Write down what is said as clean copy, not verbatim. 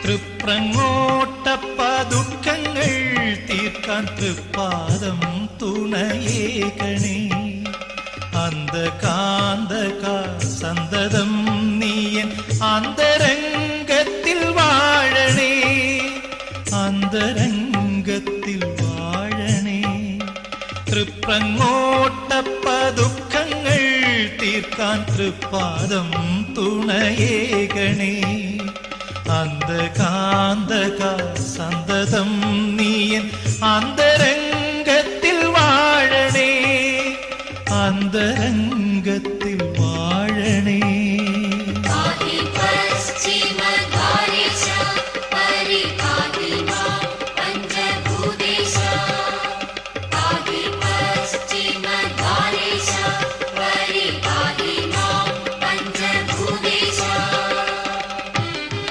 തൃപ്രങ്ങോട്ടപ്പ ദുഃഖങ്ങൾ തീർക്കാൻ തൃപ്പാദം തുണയേകണേ. അന്ധകാന്തക സന്തതം നീയൻ അന്തരംഗത്തിൽ വാഴണേ, അന്തരംഗത്തിൽ വാഴണേ. തൃപ്രങ്ങോട്ടപ്പ ദുഃഖങ്ങൾ തീർക്കാൻ തൃപ്പാദം തുണയേകണേ. അന്ധകാന്തക സന്തതം നീയൻ